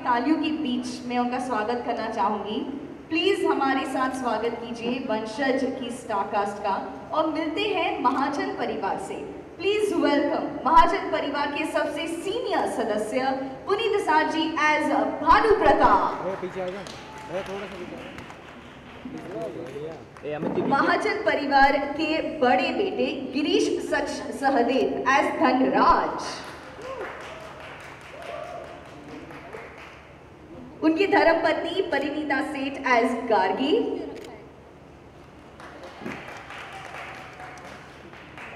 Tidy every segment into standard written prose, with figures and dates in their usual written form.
तालियों के बीच मैं उनका स्वागत करना चाहूंगी। प्लीज हमारे साथ स्वागत कीजिए वंशज की स्टारकास्ट का और मिलते हैं महाजन परिवार से। प्लीज वेलकम महाजन परिवार के सबसे सीनियर सदस्य पुनीत सार जी एज भानु प्रताप। महाजन परिवार के बड़े बेटे गिरीश सहदेव एज धनराज। उनकी धर्मपत्नी परिणीता सेठ एज गार्गी।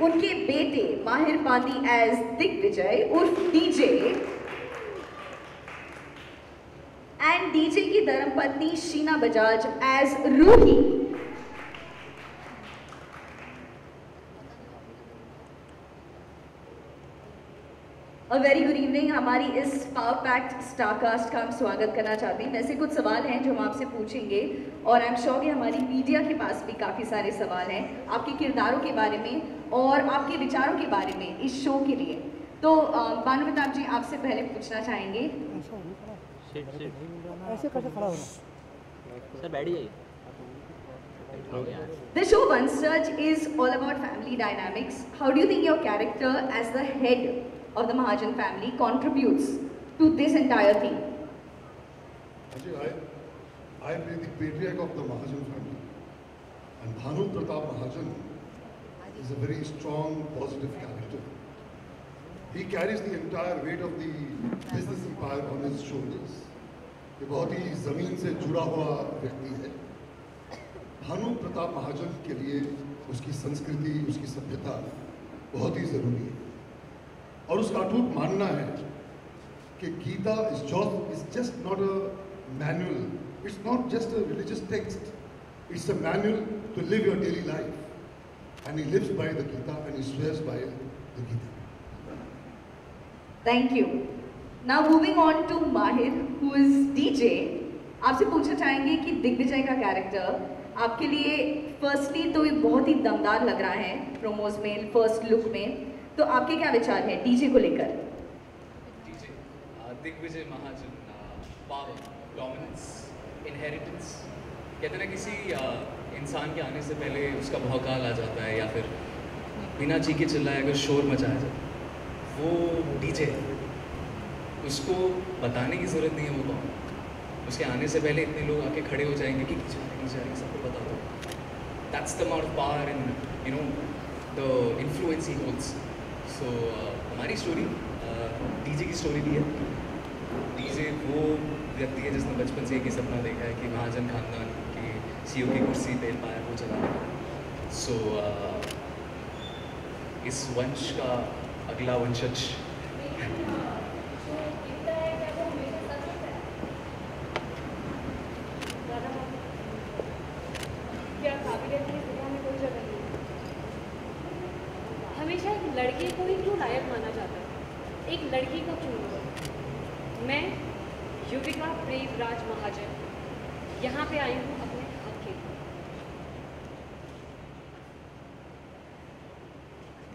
उनके बेटे माहिर पांडी एज दिग्विजय उर्फ डीजे एंड डीजे की धर्मपत्नी Sheena Bajaj as Ruhi. A very good evening. हमारी इस पावर पैक्ड स्टारकास्ट का हम स्वागत करना चाहते हैं। वैसे कुछ सवाल हैं जो हम आपसे पूछेंगे और आई एम श्योर कि हमारी मीडिया के पास भी काफ़ी सारे सवाल हैं आपके किरदारों के बारे में और आपके विचारों के बारे में इस शो के लिए। तो भानु प्रताप जी आपसे पहले पूछना चाहेंगे। The show Vanshaj is all about family dynamics. How do you think your character as the head of the Mahajan family contributes to this entire thing? Actually, I play the patriarch of the Mahajan family, and Bhanu Pratap Mahajan is a very strong, positive character. He carries the entire weight of the business empire on his shoulders. ये बहुत ही जमीन से जुड़ा हुआ व्यक्ति है। भानु प्रताप महाजन के लिए उसकी संस्कृति, उसकी सभ्यता बहुत ही जरूरी है और उसका अटूट मानना है कि Gita is just not a manual, it's not just a religious text, it's a manual to live your daily life, and he lives by the Gita and he swears by the Gita. Thank you. Now moving on to Mahir, who is DJ. आपसे पूछना चाहेंगे कि दिग्विजय का character आपके लिए firstly तो ये बहुत ही दमदार लग रहा है प्रोमोज में, फर्स्ट लुक में, तो आपके क्या विचार हैं डीजे को लेकर? डीजे दिग्विजय महाजन, पावर, डोमिनेंस, इनहेरिटेंस। कहते हैं ना किसी इंसान के आने से पहले उसका भौकाल आ जाता है या फिर बिना चीखे चिल्लाए अगर शोर मचाया जाए, वो डीजे है। उसको बताने की ज़रूरत नहीं है वो कौन। उसके आने से पहले इतने लोग आके खड़े हो जाएंगे कि नीचे सबको बता दो। That's the amount of power and you know the influence he holds. So हमारी स्टोरी डीजे की स्टोरी भी है। डीजे वो व्यक्ति है जिसने बचपन से एक ही सपना देखा है कि महाजन खानदान की सीईओ की कुर्सी पे पाया वो चला। सो इस वंश का अगला वंशज हमेशा एक लड़के को ही क्यों लायक माना जाता है, एक लड़की को क्यों नहीं? मैं युविका प्रेमराज महाजन यहाँ पे आई हूँ अपने हक के लिए।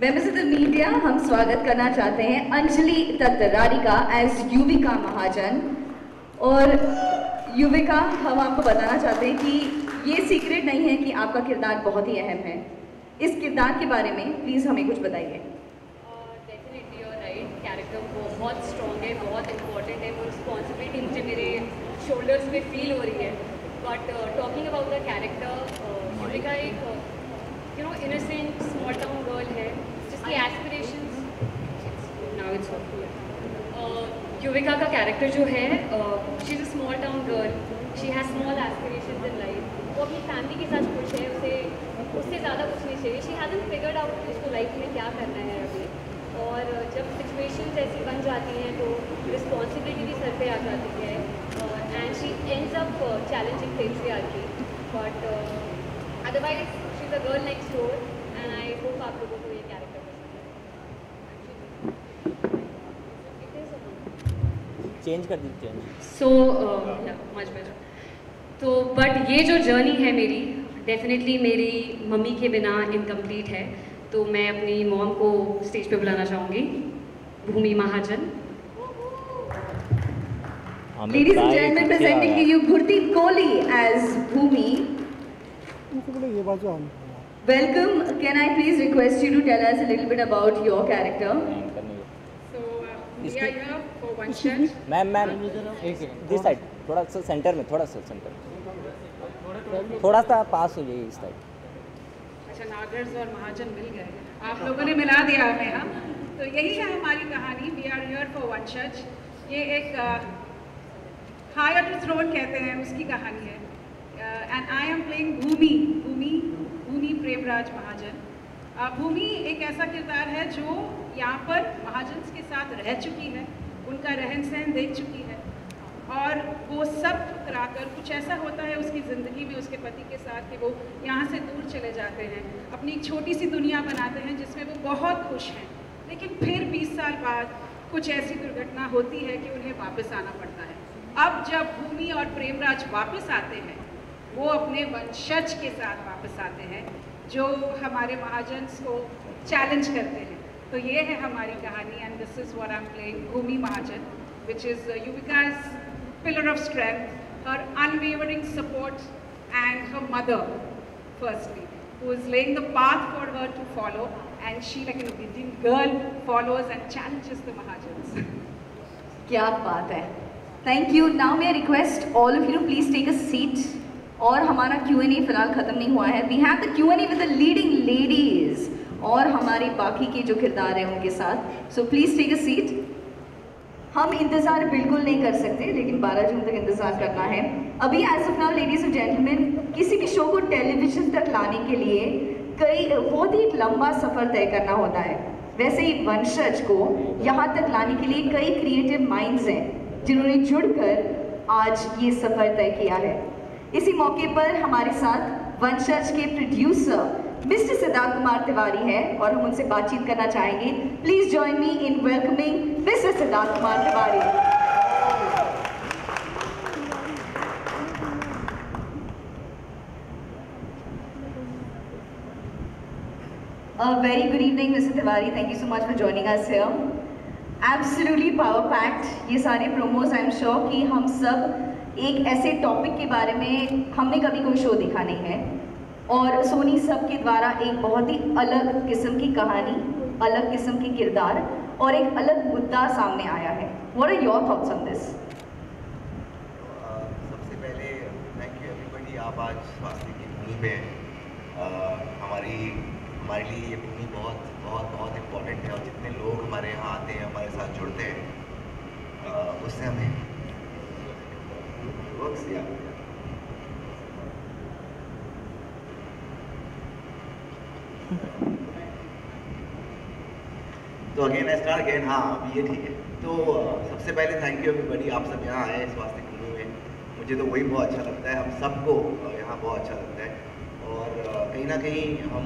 मेंबर्स ऑफ द मीडिया, हम स्वागत करना चाहते हैं अंजलि तत्तरारिका एज युविका महाजन। और युविका, हम आपको बताना चाहते हैं कि ये सीक्रेट नहीं है कि आपका किरदार बहुत ही अहम है। इस किरदार के बारे में प्लीज़ हमें कुछ बताइए। Definitely you are right, character बहुत स्ट्रॉन्ग है, बहुत इंपॉर्टेंट है। वो रिस्पॉन्सिबिलिटी मुझे मेरे शोल्डर्स पे फील हो रही है। But talking about the character, Yuvika एक you know innocent small town girl है जिसकी एस्पिरेशंस नाउ इट्स युविका का कैरेक्टर जो है, she is a small town girl, she has small aspirations in life. वो अपनी फैमिली के साथ खुश है, उससे ज़्यादा कुछ नहीं चाहिए। शी हैज़न्ट फिगर्ड आउट कि उसको लाइफ में क्या करना है अभी। और जब सिचुएशंस ऐसी बन जाती हैं तो रिस्पॉन्सिबिलिटी भी सर पे आ जाती है and she ends up challenging patriarchy, but otherwise she is a girl next door and I hope आप लोगों को ये कैरेक्टर चेंज कर दीजिए। So much better. तो बट ये जो जर्नी है मेरी, डेफिनेटली मेरी मम्मी के बिना इनकम्प्लीट है। तो मैं अपनी मॉम को स्टेज पे बुलाना चाहूँगी, भूमि महाजन। Ladies and gentlemen, presenting to you Gurdeep Kohli as Bhumi. Welcome. Can I please request you to tell us a little bit about your character? So we are here for one shot. Ma'am this side थोड़ा सा centre में, थोड़ा सा centre में, थोड़ा सा पास हो जाइए इस साइड। अच्छा, नागर्स और महाजन मिल गए, आप लोगों ने मिला दिया हमें। हाँ, तो यही है हमारी कहानी। We are here for one such. ये एक हायर टू थ्रोन कहते हैं उसकी कहानी है। एंड आई एम प्लेइंग भूमि प्रेमराज महाजन। भूमि एक ऐसा किरदार है जो यहाँ पर महाजन के साथ रह चुकी है, उनका रहन सहन देख चुकी है, और वो सब कराकर कुछ ऐसा होता है उसकी ज़िंदगी में उसके पति के साथ कि वो यहाँ से दूर चले जाते हैं, अपनी एक छोटी सी दुनिया बनाते हैं जिसमें वो बहुत खुश हैं। लेकिन फिर 20 साल बाद कुछ ऐसी दुर्घटना होती है कि उन्हें वापस आना पड़ता है। अब जब भूमि और प्रेमराज वापस आते हैं, वो अपने वंशज के साथ वापस आते हैं जो हमारे महाजन को चैलेंज करते हैं। तो ये है हमारी कहानी, and this is what I am playing Bhoomi Mahajan, which is Yuvika's pillar of strength, her unwavering support, and her mother, firstly, who is laying the path for her to follow, and she, like an obedient girl, follows and challenges the Mahajans. क्या बात है। Thank you. Now may I request all of you to please take a seat. और हमारा Q&A फिलहाल ख़त्म नहीं हुआ है। We have the Q&A with the leading ladies और हमारे बाकी के जो किरदार हैं उनके साथ। So please take a seat. हम इंतज़ार बिल्कुल नहीं कर सकते, लेकिन 12 जून तक इंतज़ार करना है। अभी as of now ladies and gentleman, किसी भी शो को टेलीविज़न तक लाने के लिए बहुत ही एक लंबा सफ़र तय करना होता है। वैसे ही वंशज को यहाँ तक लाने के लिए कई क्रिएटिव माइंड्स हैं जिन्होंने जुड़कर आज ये सफ़र तय किया है। इसी मौके पर हमारे साथ वंशज के प्रोड्यूसर मिस्टर सिद्धार्थ कुमार तिवारी है और हम उनसे बातचीत करना चाहेंगे। Please join me in welcoming mister Siddharth Kumar Tiwari. Very good evening mister Tiwari, thank you so much for joining us here. Absolutely power packed ये सारे प्रोमोज। आई एम श्योर कि हम सब एक ऐसे टॉपिक के बारे में हमने कभी कोई शो देखा नहीं है, और सोनी सब के द्वारा एक बहुत ही अलग किस्म की कहानी, अलग किस्म के किरदार और एक अलग मुद्दा सामने आया है। What are your thoughts on this? सबसे पहले थैंक यू एवरीबॉडी। आप आज स्वास्थ्य की भूमि पे हमारे लिए ये भूमि बहुत बहुत बहुत इम्पोर्टेंट है, और जितने लोग हमारे यहाँ आते हैं, हमारे साथ जुड़ते हैं, उससे हमें तो अगेन आई स्टार्ट अगेन। हाँ, अभी ये ठीक है। तो सबसे पहले थैंक यू एवरीबॉडी, आप सब यहाँ आए स्वास्थ्य भूमि में। मुझे तो वही बहुत अच्छा लगता है, हम सबको यहाँ बहुत अच्छा लगता है, और कहीं ना कहीं हम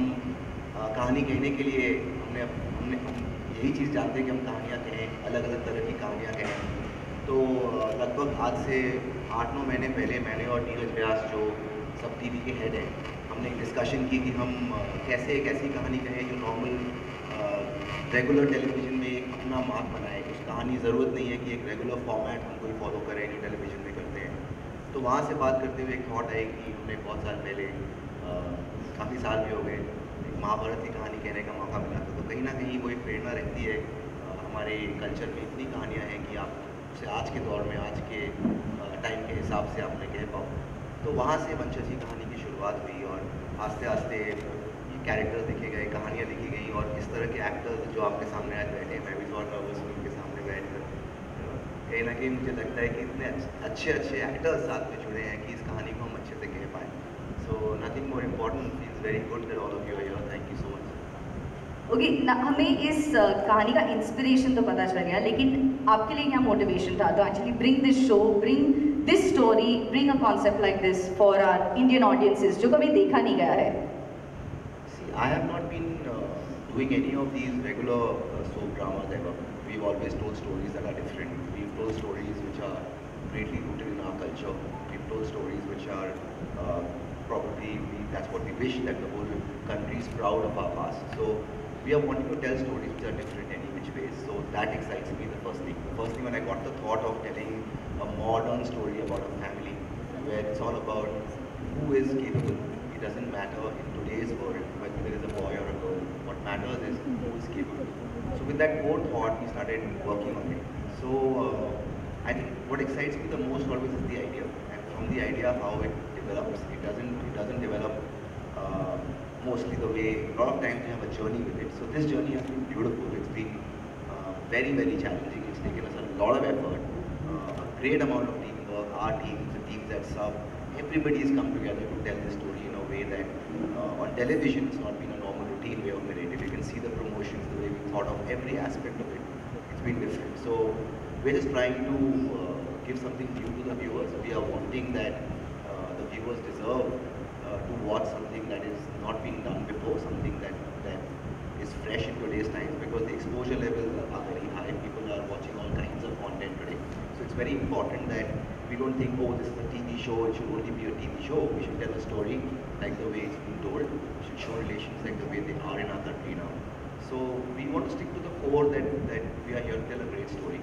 कहानी कहने के लिए हमने यही चीज़ जानते हैं कि हम कहानियाँ कहें, अलग अलग तरह की कहानियाँ कहें। तो लगभग आज से 8-9 महीने पहले मैंने और नीरज व्यास, जो सब टीवी के हेड हैं, हमने एक डिस्कशन की कि हम कैसे एक ऐसी कहानी कहें जो नॉर्मल रेगुलर टेलीविज़न में एक अपना मार्क बनाए। कुछ कहानी ज़रूरत नहीं है कि एक रेगुलर फॉर्मेट हम कोई फॉलो करें जो टेलीविज़न में करते हैं। तो वहाँ से बात करते हुए एक थॉट आई कि हमने बहुत साल पहले, काफ़ी साल भी हो गए, एक महाभारत की कहानी कहने का मौका मिला था। तो कहीं ना कहीं वो एक प्रेरणा रहती है। हमारे कल्चर में इतनी कहानियाँ हैं कि आप उसे आज के दौर में, आज के टाइम के हिसाब से आपने कह पाओ। तो वहाँ से वंशज की कहानी की शुरुआत हुई, और आस्ते आस्ते कैरेक्टर्स लिखे गए, कहानियाँ लिखी गई, और इस तरह के एक्टर्स जो आपके सामने आज बैठे हैं, मैं भी बहुत नर्वस हूँ उनके सामने बैठ कर। कहीं ना कहीं मुझे लगता है कि इतने अच्छे अच्छे एक्टर्स साथ में जुड़े हैं कि इस कहानी को हम अच्छे से कह पाएँ। So nothing more important, feels very good that all of you are here. Thank you so much. Okay, हमें इस कहानी का इंस्पिरेशन तो पता चल गया, लेकिन आपके लिए क्या मोटिवेशन था तो actually bring this show, bring this story, bring a concept like this for our Indian audiences जो कभी देखा नहीं गया है? I have not been doing any of these regular soap dramas ever. We've always told stories that are different. We've told stories which are greatly rooted in our culture. We've told stories which are probably, that's what we wish, that the whole country is proud of our past. So we are wanting to tell stories which are different any which each way. So that excites me, the first thing. The first thing when I got the thought of telling a modern story about a family where it's all about who is capable. It doesn't matter in today's world whether there is a boy or a girl. What matters is who is capable. So with that core thought, we started working on it. So I think what excites me the most always is the idea, and from the idea how it develops. It doesn't develop mostly the way a lot of times we have a journey with it. So this journey has been beautiful. It's been very, very challenging. It's taken us a lot of effort, a great amount of teamwork. Our teams, the teams that sub, everybody has come together to tell the story in a way that on television it's not been a normal routine way of narrative. You can see the promotions, the way we thought of every aspect of it. It's been different. So we're just trying to give something new to the viewers. We are wanting that the viewers deserve to watch something that is not being done before, something that is fresh in today's times, because the exposure levels are very high. People are watching all kinds of content today. So it's very important that we don't think, oh, this is a TV show, it should only be a TV show. We should tell a story like the way it's been told. We should show relations like the way they are in our country now. So we want to stick to the core that we are here to tell a great story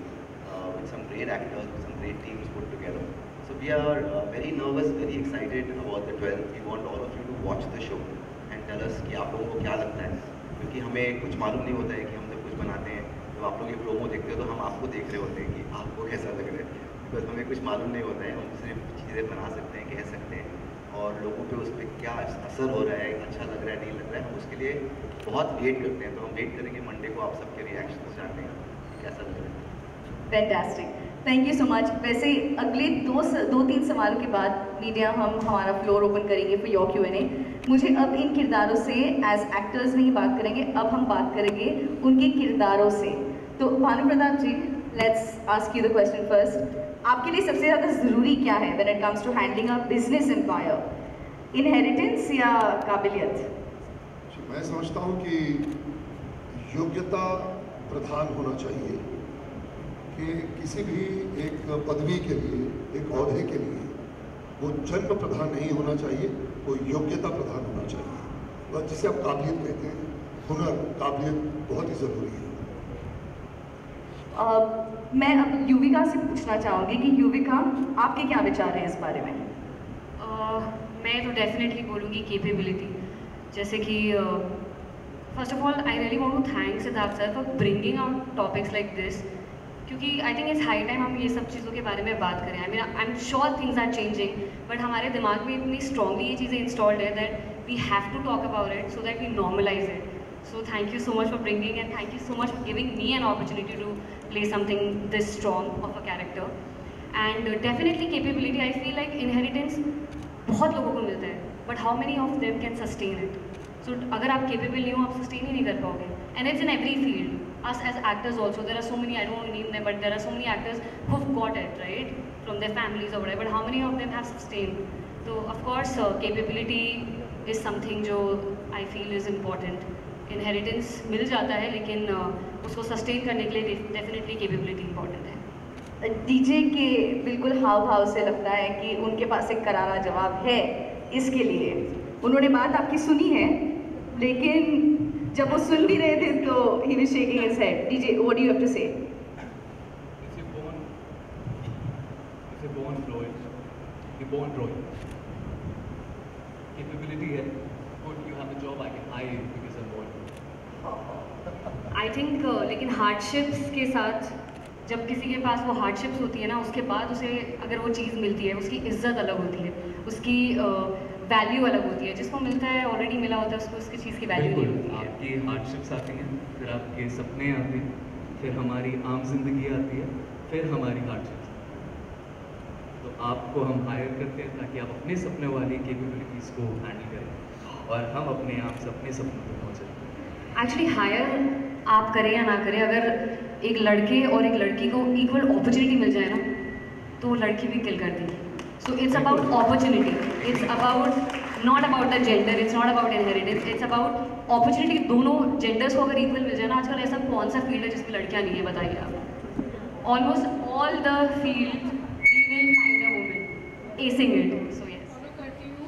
with some great actors, with some great teams put together. So we are very nervous, very excited about the 12th. We want all of you to watch the show and tell us कि आप लोगों को क्या लगता है, क्योंकि हमें कुछ मालूम नहीं होता है कि हम जब कुछ बनाते हैं, जब आप लोग ये प्रोमो देखते हो तो हम आपको देख रहे होते हैं कि आपको कैसा लग रहा है, बिकॉज हमें कुछ मालूम नहीं होता है. हम सिर्फ चीज़ें बना सकते हैं, कह सकते हैं, और लोगों पे उस पर क्या असर हो रहा है, अच्छा लग रहा है, नहीं लग रहा है, हम उसके लिए बहुत वेट करते हैं. तो हम वेट करेंगे मंडे को आप सबके रिएक्शन जानने का कैसा लग रहा है. Fantastic, thank you so much. वैसे अगले दो तीन सवालों के बाद मीडिया हम हमारा फ्लोर ओपन करेंगे फॉर योर Q&A. मुझे अब इन किरदारों से एज एक्टर्स नहीं बात करेंगे, अब हम बात करेंगे उनके किरदारों से. तो Bhanu Pratap ji, let's ask you the question first. आपके लिए सबसे ज़्यादा ज़रूरी क्या है when it comes to handling a business empire, inheritance या काबिलियत? मैं समझता हूँ कि योग्यता प्रधान होना चाहिए, कि किसी भी एक पदवी के लिए, एक ओहदे के लिए वो जन्म प्रधान नहीं होना चाहिए, वो योग्यता प्रधान होना चाहिए. और जिसे आप काबिलियत कहते हैं, हुनर, काबिलियत बहुत ही ज़रूरी है. मैं अब युविका से पूछना चाहूँगी कि युविका, आपके क्या विचार हैं इस बारे में? मैं तो डेफिनेटली बोलूँगी केपेबिलिटी. जैसे कि first of all I really want to thank Siddharth sir for bringing out topics like this, क्योंकि I think it's high time हम ये सब चीज़ों के बारे में बात करें. I am sure things are changing, but हमारे दिमाग में इतनी स्ट्रांगली ये चीज़ें इंस्टॉल्ड है that we have to talk about it so that we normalize it. So thank you so much for bringing, and thank you so much for giving me an opportunity to play something this strong of a character. And definitely capability, I feel like inheritance बहुत लोगों को मिलता है, but how many of them can sustain it? So अगर आप capable नहीं हो, आप sustain ही नहीं कर पाओगे. And it's in every field. Us as actors also, there are so many, I don't want to name them, but there are so many actors who've got it, right? From their families or whatever, but how many of them have sustained? So of course capability is something जो I feel is important. Inheritance मिल जाता है, लेकिन उसको sustain करने के लिए definitely capability important है. डीजे के बिल्कुल हाव भाव से लगता है कि उनके पास एक करारा जवाब है इसके लिए. उन्होंने बात आपकी सुनी है, लेकिन जब वो सुन भी रहे थे तो he was shaking his head. DJ, what do you have to say? If you're born fluent, you're born brilliant. Capability है, good, you have a job, I can hire you because I'm born. I think लेकिन hardships के साथ जब किसी के पास वो hardships होती है ना, उसके बाद उसे अगर वो चीज़ मिलती है, उसकी इज्जत अलग होती है, उसकी वैल्यू अलग होती है. जिसको मिलता है ऑलरेडी मिला होता है, उसको उसकी चीज़ की वैल्यू नहीं होती है. आपकी हार्डशिप्स आती हैं, फिर आपके सपने आते हैं, फिर हमारी आम जिंदगी आती है, फिर हमारी हार्डशिप्स. तो आपको हम हायर करते हैं ताकि आप अपने सपने वाली कैपेबिलिटीज़ को हैंडल करें और हम अपने आप से अपने सपनों को पहुँचे. एक्चुअली हायर आप करें या ना करें, अगर एक लड़के और एक लड़की को इक्वल अपॉर्चुनिटी मिल जाए ना, तो लड़की भी किल कर देगी. So it's about opportunity, it's about not about the gender, it's not about inheritance, it's about opportunity. दोनों जेंडर्स को अगर इक्वल मिल जाए ना, आजकल ऐसा कौन सा फील्ड है जिसमें लड़कियाँ नहीं है, बताइए आप. Almost all the field we will find a woman acing it. So yes, follow करती हूँ.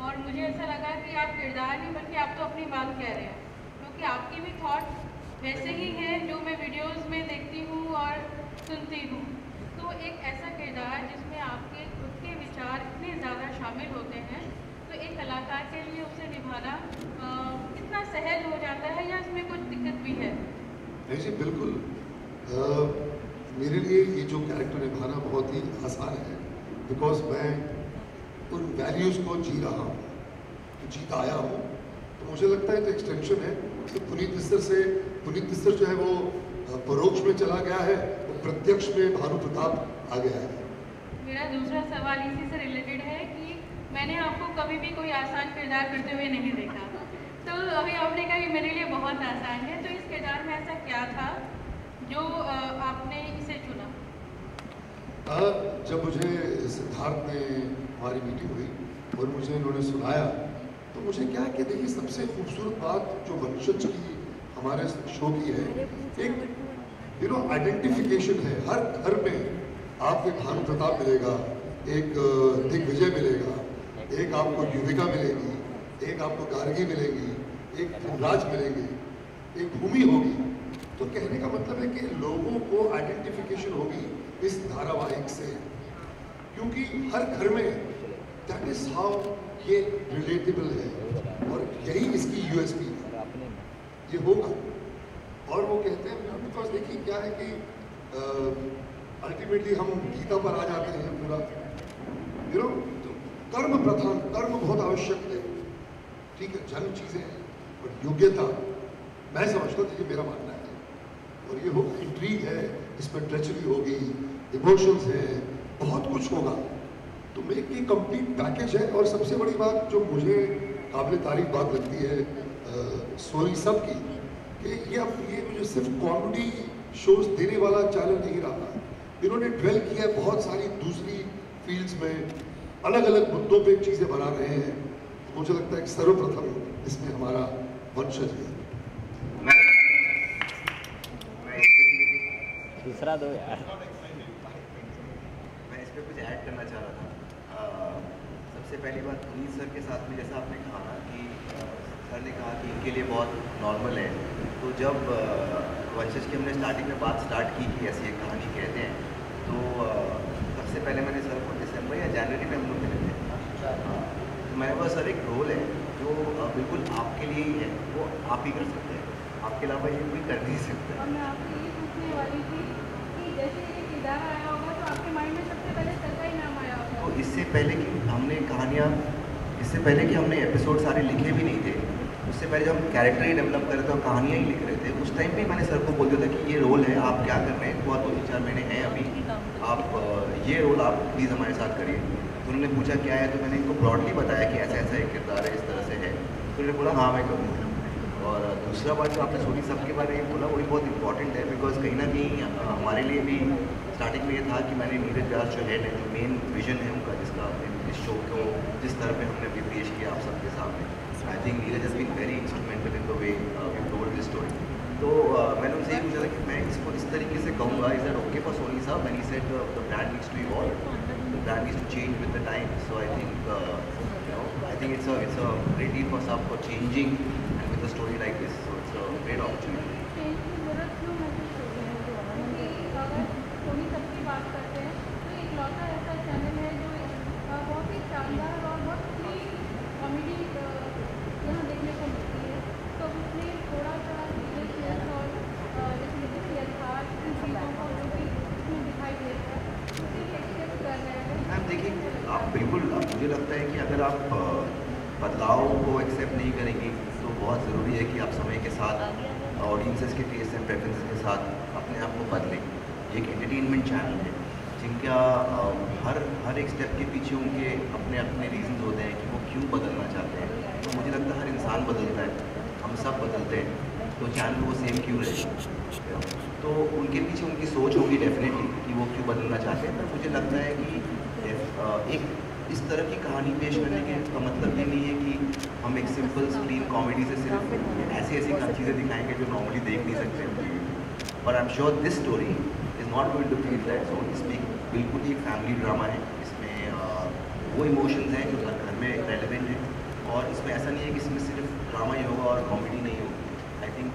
और मुझे ऐसा लगा कि आप किरदार नहीं बल्कि आप तो अपनी बात कह रहे हैं, क्योंकि आपकी भी थॉट वैसे ही हैं जो मैं वीडियोस में देखती हूँ और सुनती हूँ। तो एक ऐसा किरदार जिसमें आपके खुद के विचार इतने ज़्यादा शामिल होते हैं, तो एक कलाकार के लिए उसे निभाना कितना सहज हो जाता है या इसमें कुछ दिक्कत भी है? नहीं जी, बिल्कुल। मेरे लिए ये जो कैरेक्टर निभाना बहुत ही आसान है, बिकॉज मैं उन वैल्यूज़ को जी रहा हूँ, तो जीता आया हूँ। तो मुझे लगता है तो एक्सटेंशन है कि पुनीत निस्सर जो है वो परोक्ष में चला गया है, वो प्रत्यक्ष में भानु प्रताप आ गया है। मेरा दूसरा सवाल इसी से रिलेटेड है कि मैंने आपको कभी भी कोई आसान किरदार करते हुए नहीं देखा, तो अभी आपने कहा कि मेरे लिए बहुत आसान है, तो इस किरदार में ऐसा क्या था जो आपने इसे चुना? जब मुझे सिद्धार्थ ने हमारी मीटिंग हुई और मुझे उन्होंने सुनाया, तो मुझे क्या कि देखिए सबसे खूबसूरत बात जो वंशज की हमारे शो की है, एक आइडेंटिफिकेशन है। हर घर में आपको एक भानु प्रताप मिलेगा, एक दिग्विजय मिलेगा, एक आपको युविका मिलेगी, एक आपको गार्गी मिलेगी, एक धनराज मिलेंगे, एक भूमि होगी। तो कहने का मतलब है कि लोगों को आइडेंटिफिकेशन होगी इस धारावाहिक से, क्योंकि हर घर में दैट इज हाउ ये रिलेटेबल है और यही इसकी यूएसपी है, ये होगा। और वो कहते हैं बिकॉज देखिए क्या है कि अल्टीमेटली हम गीता पर आ जाते हैं पूरा, तो कर्म प्रधान, कर्म बहुत आवश्यक है, ठीक है, जन्म चीज़ें हैं, और योग्यता मैं समझता हूँ, ये मेरा मानना है। और ये होगा, इंट्रीग है, इसमें ट्रेचरी होगी, इमोशंस है, बहुत कुछ होगा। तो मेरे ये कंप्लीट पैकेज है। और सबसे बड़ी बात जो मुझे काबिल तारीफ बात लगती है सोनी सब की, कि ये मुझे सिर्फ कॉमेडी शोज देने वाला चैनल नहीं रहा, इन्होंने ड्वेल किया है बहुत सारी दूसरी फील्ड्स में, अलग अलग मुद्दों पे चीज़ें बना रहे हैं। तो मुझे लगता है कि सर्वप्रथम इसमें हमारा वंशज है। दूसरा दो यार। मैं इस पर कुछ ऐड करना चाह रहा था। सबसे पहली बात पुनीत सर के साथ में, जैसा आपने कहा ना कि सर ने कहा कि इनके लिए बहुत नॉर्मल है, तो जब वंशज की हमने स्टार्टिंग में बात स्टार्ट की कि ऐसी एक कहानी कहते हैं, तो सबसे पहले मैंने सर को दिसंबर या जनवरी में हम लोग मिले थे, तो मैंने कहा सर एक रोल है जो बिल्कुल आपके लिए ही है, वो आप ही कर सकते हैं, आपके अलावा ये कोई कर नहीं सकता। और मैं आपसे ये पूछने वाली थी कि जैसे ये किरदार आया होगा तो आपके माइंड में सबसे पहले सर का ही नाम आया होगा? तो इससे पहले कि हमने कहानियाँ, इससे पहले कि हमने एपिसोड सारे लिखे भी नहीं थे, उससे पहले जब हम कैरेक्टर ही डेवलप कर रहे थे और कहानियाँ ही लिख रहे थे, उस टाइम पे मैंने सर को बोल दिया था कि ये रोल है, आप क्या कर रहे हैं, बहुत 2-4 महीने हैं अभी, आप ये रोल आप प्लीज़ हमारे साथ करिए। तो उन्होंने पूछा क्या है, तो मैंने इनको ब्रॉडली बताया कि ऐसा ऐसा एक किरदार है, इस तरह से है। तो उन्होंने बोला हाँ मैं करूँगा। और दूसरा बात जो आपने सोनी सब के बारे में बोला, वही बहुत इंपॉर्टेंट है, बिकॉज कहीं ना कहीं हमारे लिए भी स्टार्टिंग में ये था कि मैंने नीरज व्यास जो हेड है, जो मेन विजन है उनका, जिसका इस शो को जिस तरह पे हमने अभी पेश किया आप सबके सामने, I think Neeraj has been very instrumental in the way we told this story. तो मैंने उनसे यही पूछा था कि मैं इसको इस तरीके से कहूँगा, is that okay for Soni साहब? And he said the brand needs to evolve, the brand needs to change with the time. So I think it's a great deal for Sub for changing and with a story like this, so it's a great opportunity. Change की ज़रूरत क्यों महसूस होती है? क्योंकि अगर सोनी सब की बात करते हैं तो इकलौता ऐसा चैनल है जो बहुत ही शानदार और बहुत ही कॉमेडी यहाँ देखने को मिलती है, तो उसमें थोड़ा सा सीरियसनेस और जैसे यथार्थ इन चीज़ों को जो भी इसमें दिखाई देता है, उसे एक्सेप्ट कर रहे हैं। मैम देखिए, आप बिल्कुल, मुझे लगता है कि अगर आप बदलाव को एक्सेप्ट नहीं करेंगी तो बहुत ज़रूरी है कि आप समय के साथ ऑडियंसेस के टेस्ट एंड प्रेफरेंसेस के साथ अपने आप को बदलें। ये एक एंटरटेनमेंट चैनल है जिनका हर एक स्टेप के पीछे उनके अपने अपने रीजंस होते हैं कि वो क्यों बदलना चाहते हैं। तो मुझे लगता है हर इंसान बदलता है, हम सब बदलते हैं, तो चैनल वो सेम क्यों रहे। तो उनके पीछे उनकी सोच होगी डेफिनेटली कि वो क्यों बदलना चाहते हैं। पर मुझे लगता है कि एक इस तरह की कहानी पेश करने के का मतलब ये नहीं है कि हम एक सिंपल स्क्रीन कॉमेडी से सिर्फ ऐसी चीज़ें दिखाएंगे जो नॉर्मली देख नहीं सकते हम टीवी। और I am sure this story is not going to feel that. So इसमें बिल्कुल ही एक फैमिली ड्रामा है, इसमें वो इमोशंस हैं जो हर घर में रेलेवेंट हैं, और इसमें ऐसा नहीं है कि इसमें सिर्फ ड्रामा ही होगा और कॉमेडी नहीं होगी। आई थिंक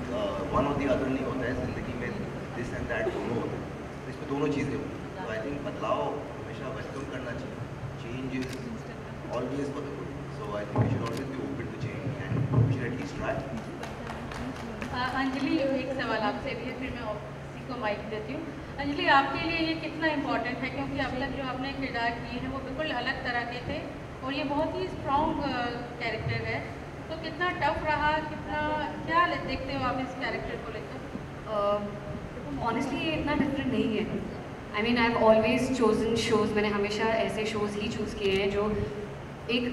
वन और द अदर नहीं होता है ज़िंदगी में, दिस एंड दैट दोनों होते हैं, तो इसमें दोनों चीज़ें होती हैं। तो आई थिंक बदलाव हमेशा वेलकम करना चाहिए, change is always for the good, so I think we should always be open to change and we should at least try. Anjali, एक सवाल आपसे भी है, फिर मैं किसी को माइक देती हूँ। अंजलि, आपके लिए ये कितना इम्पोर्टेंट है, क्योंकि अब तक जो आपने किरदार किए हैं वो बिल्कुल अलग तरह के थे और ये बहुत ही स्ट्रॉन्ग कैरेक्टर है, तो कितना टफ रहा, कितना क्या देखते हो आप इस कैरेक्टर को लेकर? ऑनेस्टली ये इतना डिफरेंट नहीं है। I mean I have always chosen shows, मैंने हमेशा ऐसे शोज़ ही चूज़ किए हैं जो एक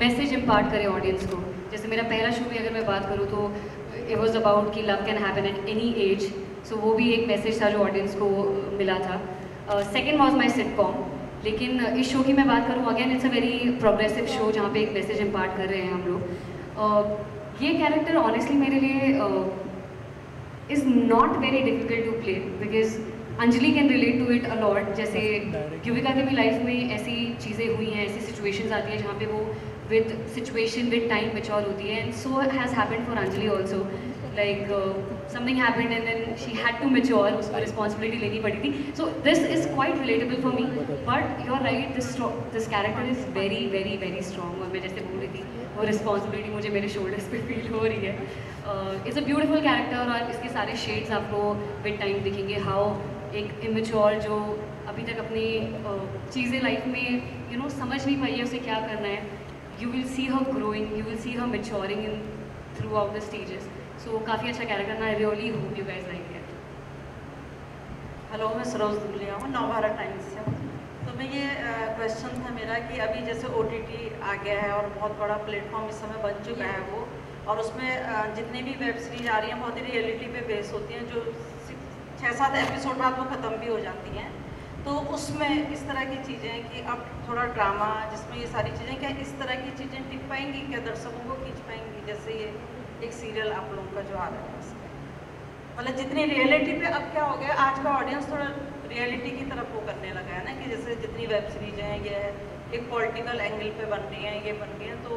मैसेज इम्पार्ट करे ऑडियंस को। जैसे मेरा पहला शो भी अगर मैं बात करूँ तो इट वॉज अबाउट कि love can happen at any age, so वो भी एक मैसेज था जो ऑडियंस को मिला था। सेकेंड वॉज माई सिटकॉम, लेकिन इस शो की मैं बात करूँ, again it's a very progressive show जहाँ पे एक मैसेज इम्पार्ट कर रहे हैं हम लोग। ये कैरेक्टर ऑनेस्टली मेरे लिए is not very difficult to play, because Anjali can relate to it a lot. जैसे युविका की भी लाइफ में ऐसी चीज़ें हुई हैं, ऐसी सिचुएशंस आती हैं जहाँ पे वो with situation with time mature होती है, and so has happened for Anjali also. Like something happened and then she had to mature, उसको रिस्पॉन्सिबिलिटी लेनी पड़ी थी। So this is quite relatable for me, but you are right, this character is very very very strong. और मैं जैसे बोल रही थी, वो रिस्पॉन्सिबिलिटी मुझे मेरे शोल्डर्स पे फील हो रही है। इट्स अ ब्यूटीफुल कैरेक्टर और इसके सारे शेड्स आपको विद टाइम दिखेंगे। हाउ एक इमेच्योर जो अभी तक अपनी चीज़ें लाइफ में समझ नहीं पाई है उसे क्या करना है, you will see her growing, you will see her maturing in throughout the stages. So काफ़ी अच्छा कैरेक्टर ना, I really hope you guys like it. Hello, मैं सरोज दुलिया हूँ, नवभारत टाइम्स से। तो मैं ये क्वेश्चन था मेरा कि अभी जैसे OTT आ गया है और बहुत बड़ा प्लेटफॉर्म इस समय बन चुका है वो, और उसमें जितनी भी वेब सीरीज आ रही हैं बहुत ही रियलिटी पे बेस होती हैं, जो 6-7 एपिसोड बाद वो ख़त्म भी हो जाती हैं। तो उसमें इस तरह की चीज़ें कि अब थोड़ा ड्रामा जिसमें ये सारी चीज़ें, क्या इस तरह की चीज़ें टिक पाएंगी, क्या दर्शकों को खींच पाएंगी, जैसे ये एक सीरियल आप लोगों का जो आ रहा है उसमें, मतलब जितनी रियलिटी पे अब क्या हो गया, आज का ऑडियंस थोड़ा रियलिटी की तरफ वो करने लगा है ना, कि जैसे जितनी वेब सीरीज हैं ये एक पॉलिटिकल एंगल पे बन रही हैं, ये बन रही हैं, तो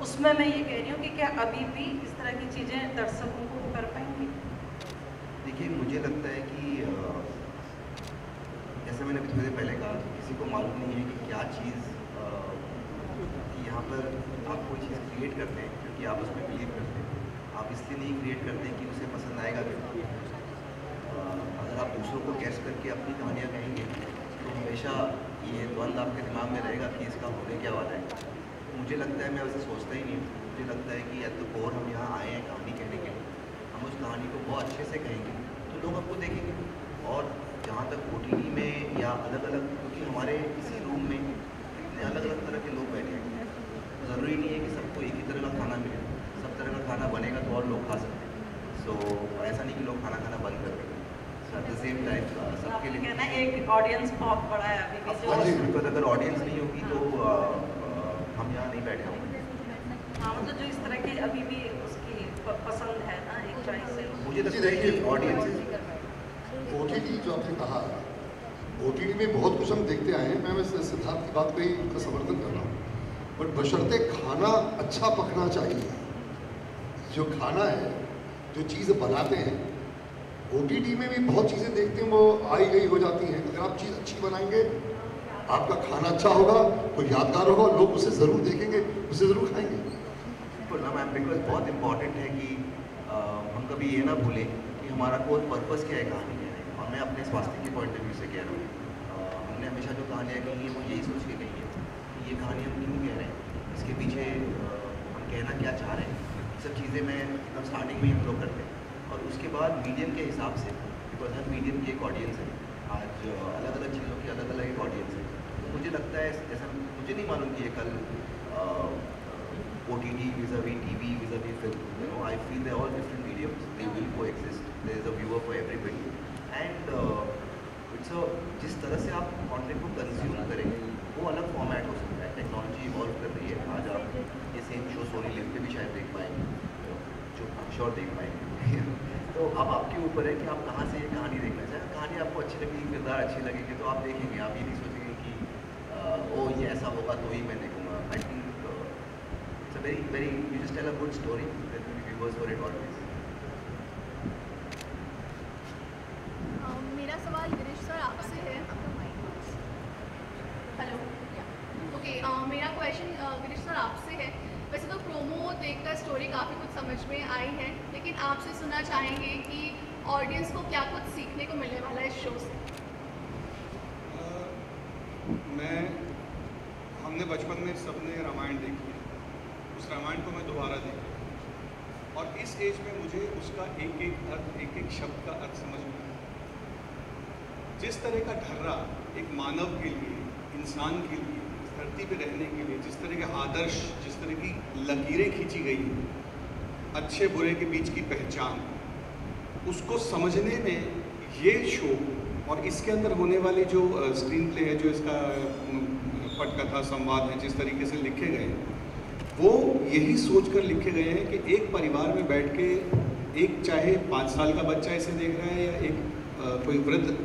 उसमें मैं ये कह रही हूँ कि क्या अभी भी इस तरह की चीज़ें दर्शकों को कर पाएंगी? देखिए, मुझे लगता है कि जैसे मैंने अभी थोड़ी देर पहले कहा, किसी को मालूम नहीं है कि क्या चीज़ यहाँ पर आप कोई चीज़ क्रिएट करते हैं क्योंकि आप उसमें बिलीव करते हैं, आप इसलिए नहीं क्रिएट करते कि उसे पसंद आएगा क्यों। अगर आप दूसरों को गेस करके अपनी कहानियाँ कहेंगे तो हमेशा ये द्वंद्व आपके दिमाग में रहेगा कि इसका होने क्या वाला है। मुझे लगता है, मैं वैसे सोचता ही नहीं हूँ, मुझे लगता है कि एट द कोर हम यहाँ आए हैं कहानी कहने के लिए, हम उस कहानी को बहुत अच्छे से कहेंगे तो लोग हमको देखेंगे। और जहाँ तक OTT में या अलग अलग, क्योंकि हमारे इसी रूम में इतने अलग अलग तरह के लोग बैठे हैं, ज़रूरी नहीं है कि सबको एक ही तरह का खाना मिले, सब तरह का खाना बनेगा तो और लोग खा सकते हैं। सो ऐसा नहीं कि लोग खाना खाना बंद कर देंगे। सो एट द सेम टाइम सबके लिए ना एक ऑडियंस बहुत बड़ा है अभी भी, जो बिकॉज अगर ऑडियंस नहीं होगी तो हम यहाँ नहीं बैठे होंगे। हाँ, मतलब जो इस तरह की अभी भी उसकी पसंद है ना, एक चॉइस है। मुझे लगता है कि ऑडियंस OTT जो आपने कहा, OTT में बहुत कुछ हम देखते आए हैं। मैं वैसे सिद्धार्थ की बात पे ही उनका समर्थन कर रहा हूँ, बट बशर्ते खाना अच्छा पकना चाहिए। जो खाना है, जो चीज़ बनाते हैं, OTT में भी बहुत चीज़ें देखते हैं वो आई गई हो जाती हैं। अगर आप चीज़ अच्छी बनाएंगे, आपका खाना अच्छा होगा, तो यादगार होगा, लोग उसे ज़रूर देखेंगे, उसे ज़रूर खाएंगे। बिल्कुल ना मैम, बिकॉज बहुत इंपॉर्टेंट है कि हम कभी ये ना भूलें कि हमारा कोर पर्पस क्या है कहानी कहने का। और मैं अपने स्वास्थ्य के पॉइंट ऑफ व्यू से कह रहा हूँ, हमने हमेशा जो कहानियाँ कही हैं वो यही सोच के कही है कि ये कहानी हम क्यों कह रहे हैं, इसके पीछे हम कहना क्या चाह रहे हैं। ये सब चीज़ें मैं एकदम स्टार्टिंग में ही हम लोग करते हैं, और उसके बाद मीडियम के हिसाब से, बिकॉज हर मीडियम की एक ऑडियंस है, आज अलग अलग चीज़ों की अलग अलग एक ऑडियंस है। तो मुझे लगता है, जैसा मुझे नहीं मालूम कि ये कल OTT vis-a-vis TV vis-a-vis film, I feel they're all different mediums, they will coexist, there is a viewer for everybody, and it's a, जिस तरह से आप कंटेंट को कंज्यूम करेंगे वो अलग फॉर्मेट हो सकता है। टेक्नोलॉजी इवॉल्व कर रही है, आज आप ये सेम शो सोनी लिव पे भी शायद देख पाएंगे, जो श्योर देख पाएंगे। तो अब आपके ऊपर है कि आप कहाँ से ये कहानी देखना चाहें। कहानी आपको अच्छी लगेगी, किरदार अच्छे लगेंगे तो आप देखेंगे, आप ये नहीं सोचेंगे कि ओ ये ऐसा होगा तो ही मैं देखूँगा। आई think it's a very you just tell a good story that will be viewers for it always. Okay, मेरा क्वेश्चन गिरीश सर आपसे है। वैसे तो प्रोमो देखकर स्टोरी काफ़ी कुछ समझ में आई है, लेकिन आपसे सुनना चाहेंगे कि ऑडियंस को क्या कुछ सीखने को मिलने वाला है इस शो से। हमने बचपन में सबने रामायण देखी है, उस रामायण को मैं दोबारा देखा और इस एज में मुझे उसका एक एक अर्थ, एक एक शब्द का अर्थ समझ में आया। जिस तरह का ढर्रा एक मानव के लिए, इंसान के लिए, इस धरती पे रहने के लिए, जिस तरह के आदर्श, जिस तरह की लकीरें खींची गई हैं, अच्छे बुरे के बीच की पहचान, उसको समझने में ये शो और इसके अंदर होने वाली जो स्क्रीन प्ले है, जो इसका पटकथा संवाद है, जिस तरीके से लिखे गए, वो यही सोचकर लिखे गए हैं कि एक परिवार में बैठ के एक चाहे 5 साल का बच्चा इसे देख रहा है या एक कोई वृद्ध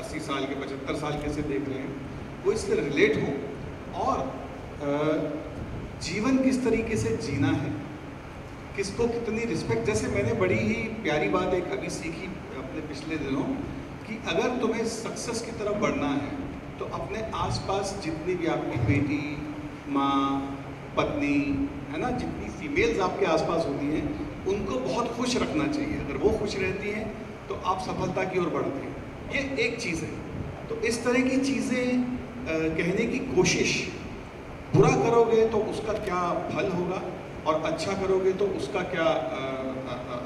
80 साल के 75 साल के से देख रहे हैं, वो इससे रिलेट हो और जीवन किस तरीके से जीना है, किसको कितनी रिस्पेक्ट। जैसे मैंने बड़ी ही प्यारी बात एक अभी सीखी अपने पिछले दिनों कि अगर तुम्हें सक्सेस की तरफ बढ़ना है तो अपने आसपास जितनी भी आपकी बेटी, माँ, पत्नी है ना, जितनी फीमेल्स आपके आसपास होती हैं उनको बहुत खुश रखना चाहिए। अगर वो खुश रहती हैं तो आप सफलता की ओर बढ़ते हैं। ये एक चीज़ है। तो इस तरह की चीज़ें कहने की कोशिश, बुरा करोगे तो उसका क्या फल होगा और अच्छा करोगे तो उसका क्या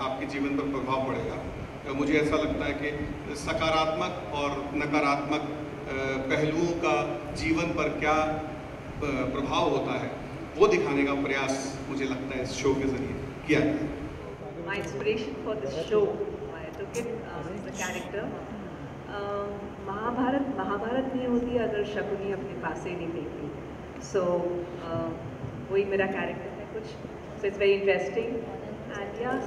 आपके जीवन पर प्रभाव पड़ेगा। मुझे ऐसा लगता है कि सकारात्मक और नकारात्मक पहलुओं का जीवन पर क्या प्रभाव होता है वो दिखाने का प्रयास मुझे लगता है इस शो के जरिए किया गया। My inspiration for this show, I took it as a character. Mahabharat नहीं होती अगर शकुनी अपने पास ही नहीं देखती। So वही मेरा कैरेक्टर है कुछ। So it's very interesting. And yes,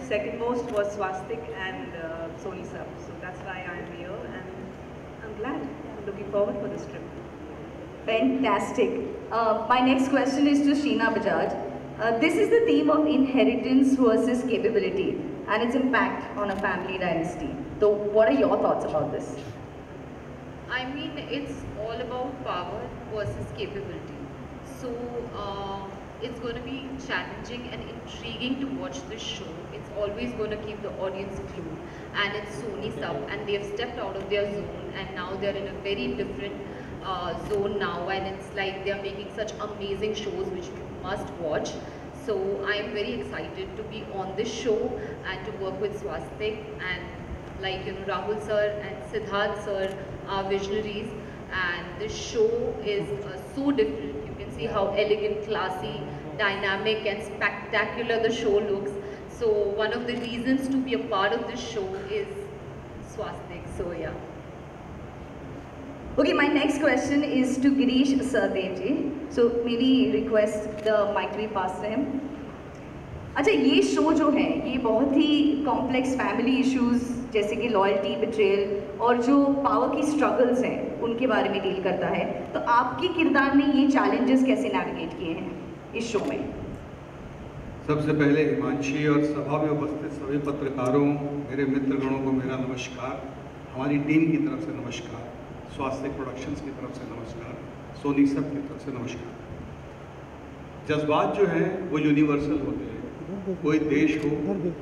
second most was Swastik and Sony Sab. So that's why I'm here and I'm glad. I'm looking forward for this trip. Fantastic. My next question is to Sheena Bajaj. This is the theme of inheritance versus capability and its impact on a family dynasty. So what are your thoughts about this? I mean, it's all about power versus capability. So it's going to be challenging and intriguing to watch this show. It's always going to keep the audience glued. And it's Sony Sub and they have stepped out of their zone and now they're in a very different zone now, and it's like they're making such amazing shows which you must watch. So I am very excited to be on this show and to work with Swastik, and like, you know, Rahul sir and Siddharth sir are visionaries, and this show is so different. You can see how elegant, classy, dynamic and spectacular the show looks. So one of the reasons to be a part of this show is Swastik. So yeah. Okay, my next question is to Girish Sardev ji. So maybe request the mic to be passed to him. अच्छा, ये show जो है ये बहुत ही complex family issues जैसे कि loyalty, betrayal और जो पावर की स्ट्रगल्स हैं उनके बारे में डील करता है। तो आपके किरदार ने ये चैलेंजेस कैसे नेविगेट किए हैं इस शो में? सबसे पहले हिमांशी और सभा में उपस्थित सभी पत्रकारों, मेरे मित्रगणों को मेरा नमस्कार, हमारी टीम की तरफ से नमस्कार, स्वास्तिक प्रोडक्शंस की तरफ से नमस्कार, सोनी सब की तरफ से नमस्कार। जज्बात जो हैं वो यूनिवर्सल होते हैं। कोई देश हो,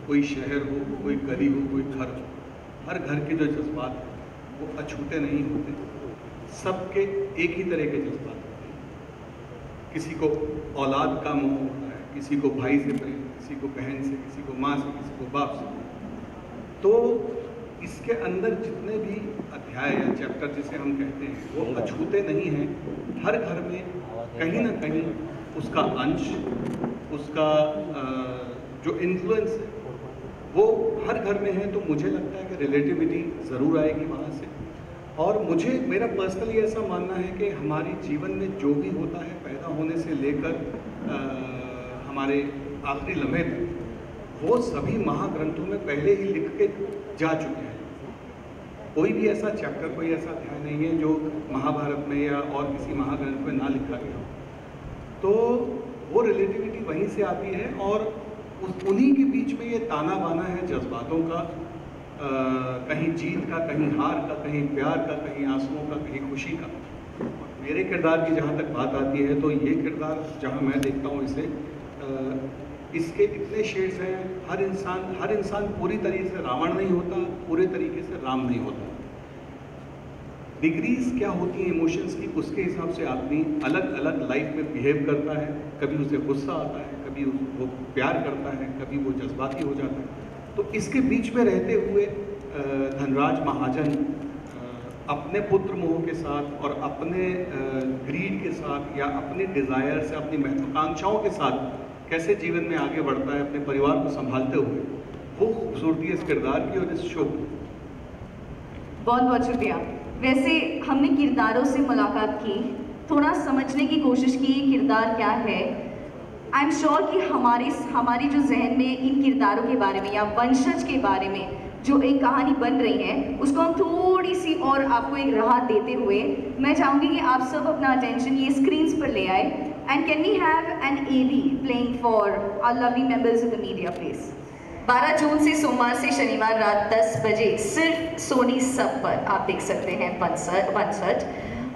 कोई शहर हो, कोई गली हो, कोई घर हो, हर घर के जो जज्बात हैं वो अछूते नहीं होते। सबके एक ही तरह के जज्बात होते हैं। किसी को औलाद का मोह होता है, किसी को भाई से प्रेम, किसी को बहन से, किसी को माँ से, किसी को बाप से। तो इसके अंदर जितने भी अध्याय या चैप्टर जिसे हम कहते हैं वो अछूते नहीं हैं। हर घर में कहीं ना कहीं उसका अंश, उसका जो इन्फ्लुएंस है वो हर घर में है। तो मुझे लगता है कि रिलेटिविटी ज़रूर आएगी वहाँ से। और मुझे, मेरा पर्सनली ऐसा मानना है कि हमारे जीवन में जो भी होता है पैदा होने से लेकर हमारे आखिरी लम्हे तक, वो सभी महाग्रंथों में पहले ही लिख के जा चुके हैं। कोई भी ऐसा चैप्टर, कोई ऐसा अध्याय नहीं है जो महाभारत में या और किसी महाग्रंथ में ना लिखा गया हो। तो वो रिलेटिविटी वहीं से आती है और उन्हीं के बीच में ये ताना बाना है जज्बातों का, कहीं जीत का, कहीं हार का, कहीं प्यार का, कहीं आंसुओं का, कहीं खुशी का। मेरे किरदार की जहाँ तक बात आती है तो ये किरदार जहाँ मैं देखता हूँ इसे, इसके इतने शेड्स हैं। हर इंसान पूरी तरीके से रावण नहीं होता, पूरे तरीके से राम नहीं होता। डिग्रीज क्या होती हैं इमोशंस की, उसके हिसाब से आदमी अलग अलग लाइफ में बिहेव करता है। कभी उसे गुस्सा आता है, कभी वो प्यार करता है, कभी वो जज्बाती हो जाता है। तो इसके बीच में रहते हुए धनराज महाजन अपने पुत्र मोह के साथ और अपने ग्रीड के साथ या अपने डिज़ायर से, अपनी महत्वाकांक्षाओं के साथ कैसे जीवन में आगे बढ़ता है अपने परिवार को संभालते हुए, वो खूबसूरती है इस किरदार की और इस शो की। बहुत बहुत शुक्रिया। वैसे हमने किरदारों से मुलाकात की, थोड़ा समझने की कोशिश की ये किरदार क्या है। आई एम श्योर कि हमारी जो जहन में इन किरदारों के बारे में या वंशज के बारे में जो एक कहानी बन रही है, उसको हम थोड़ी सी और आपको एक राहत देते हुए मैं चाहूँगी कि आप सब अपना अटेंशन ये स्क्रीन्स पर ले आए। And can we have an AV playing for our lovely members of the media please. 12 जून से सोमवार से शनिवार रात 10 बजे सिर्फ सोनी सब पर आप देख सकते हैं वंशज।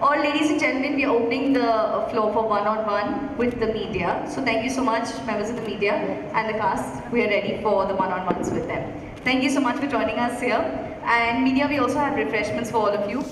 और ladies and gentlemen, we are opening the floor for one-on-one with the media. So thank you so much, members of the media and the cast. We are ready for the one-on-ones with them. Thank you so much for joining us here. And media, we also have refreshments for all of you.